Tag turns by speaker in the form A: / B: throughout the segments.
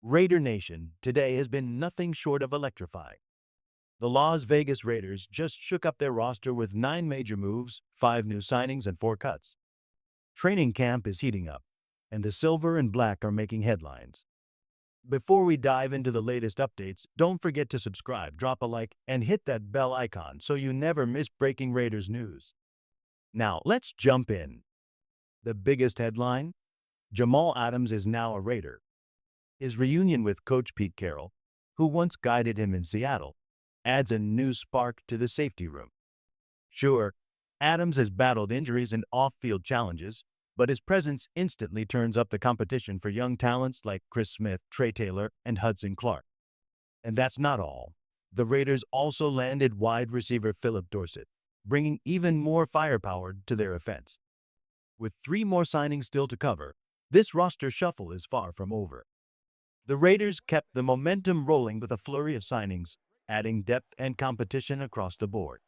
A: Raider Nation today has been nothing short of electrifying. The Las Vegas Raiders just shook up their roster with 9 major moves, 5 new signings, and 4 cuts. Training camp is heating up, and the silver and black are making headlines. Before we dive into the latest updates, don't forget to subscribe, drop a like, and hit that bell icon so you never miss breaking Raiders news. Now, let's jump in. The biggest headline: Jamal Adams is now a Raider. His reunion with Coach Pete Carroll, who once guided him in Seattle, adds a new spark to the safety room. Sure, Adams has battled injuries and off-field challenges, but his presence instantly turns up the competition for young talents like Chris Smith, Trey Taylor, and Hudson Clark. And that's not all. The Raiders also landed wide receiver Phillip Dorsett, bringing even more firepower to their offense. With 3 more signings still to cover, this roster shuffle is far from over. The Raiders kept the momentum rolling with a flurry of signings, adding depth and competition across the board.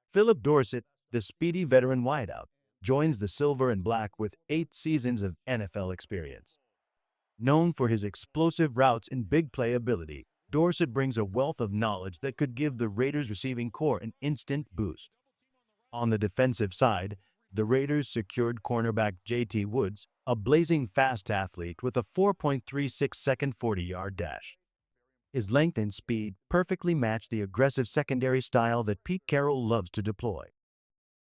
A: Phillip Dorsett, the speedy veteran wideout, joins the silver and black with 8 seasons of NFL experience. Known for his explosive routes and big play ability, Dorsett brings a wealth of knowledge that could give the Raiders' receiving core an instant boost. On the defensive side, the Raiders secured cornerback J.T. Woods, a blazing fast athlete with a 4.36-second 40-yard dash. His length and speed perfectly match the aggressive secondary style that Pete Carroll loves to deploy.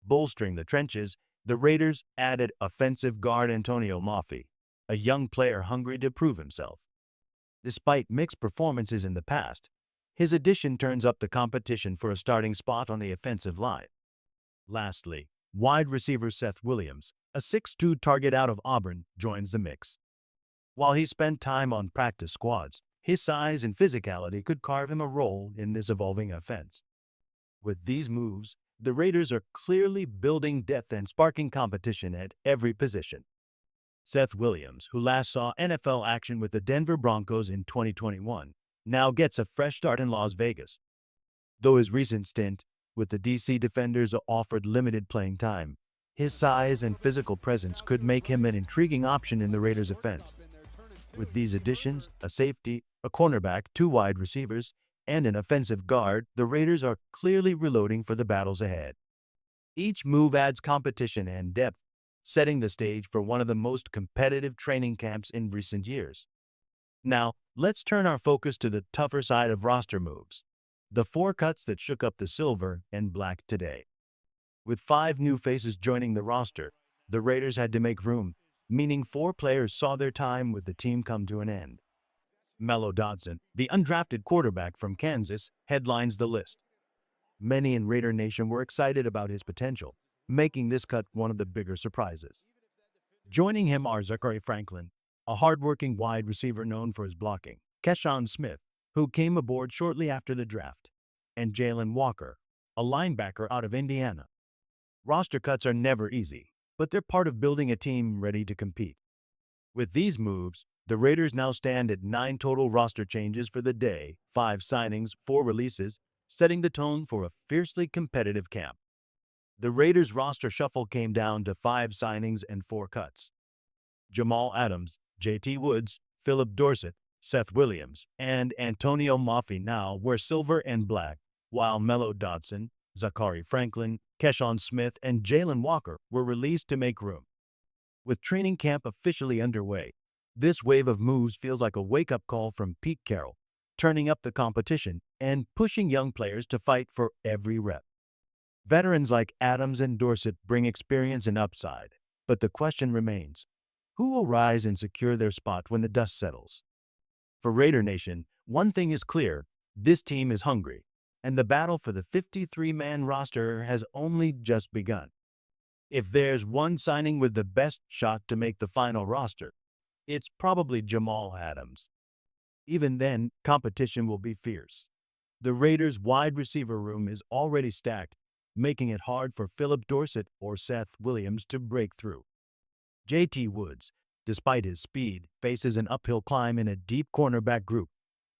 A: Bolstering the trenches, the Raiders added offensive guard Antonio Mafi, a young player hungry to prove himself. Despite mixed performances in the past, his addition turns up the competition for a starting spot on the offensive line. Lastly, wide receiver Seth Williams, a 6'2" target out of Auburn, joins the mix. While he spent time on practice squads, his size and physicality could carve him a role in this evolving offense. With these moves, the Raiders are clearly building depth and sparking competition at every position. Seth Williams, who last saw NFL action with the Denver Broncos in 2021, now gets a fresh start in Las Vegas. Though his recent stint with the DC Defenders offered limited playing time, his size and physical presence could make him an intriguing option in the Raiders' offense. With these additions, a safety, a cornerback, 2 wide receivers, and an offensive guard, the Raiders are clearly reloading for the battles ahead. Each move adds competition and depth, setting the stage for one of the most competitive training camps in recent years. Now, let's turn our focus to the tougher side of roster moves: the 4 cuts that shook up the silver and black today. With 5 new faces joining the roster, the Raiders had to make room, meaning 4 players saw their time with the team come to an end. Melo Dodson, the undrafted quarterback from Kansas, headlines the list. Many in Raider Nation were excited about his potential, making this cut one of the bigger surprises. Joining him are Zakari Franklin, a hardworking wide receiver known for his blocking, Keshawn Smith, who came aboard shortly after the draft, and Jaylen Walker, a linebacker out of Indiana. Roster cuts are never easy, but they're part of building a team ready to compete. With these moves, the Raiders now stand at 9 total roster changes for the day, 5 signings, 4 releases, setting the tone for a fiercely competitive camp. The Raiders' roster shuffle came down to 5 signings and 4 cuts. Jamal Adams, J.T. Woods, Phillip Dorsett, Seth Williams, and Antonio Mafi now wear silver and black, while Melo Dodson, Zakari Franklin, Keshawn Smith, and Jaylen Walker were released to make room. With training camp officially underway, this wave of moves feels like a wake-up call from Pete Carroll, turning up the competition and pushing young players to fight for every rep. Veterans like Adams and Dorsett bring experience and upside, but the question remains: who will rise and secure their spot when the dust settles? For Raider Nation, one thing is clear: this team is hungry, and the battle for the 53-man roster has only just begun. If there's one signing with the best shot to make the final roster, it's probably Jamal Adams. Even then, competition will be fierce. The Raiders' wide receiver room is already stacked, making it hard for Phillip Dorsett or Seth Williams to break through. J.T. Woods, despite his speed, faces an uphill climb in a deep cornerback group,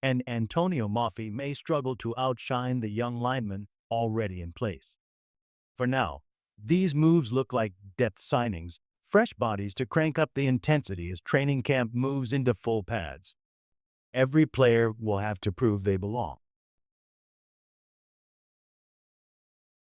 A: and Antonio Mafi may struggle to outshine the young linemen already in place. For now, these moves look like depth signings, fresh bodies to crank up the intensity as training camp moves into full pads. Every player will have to prove they belong.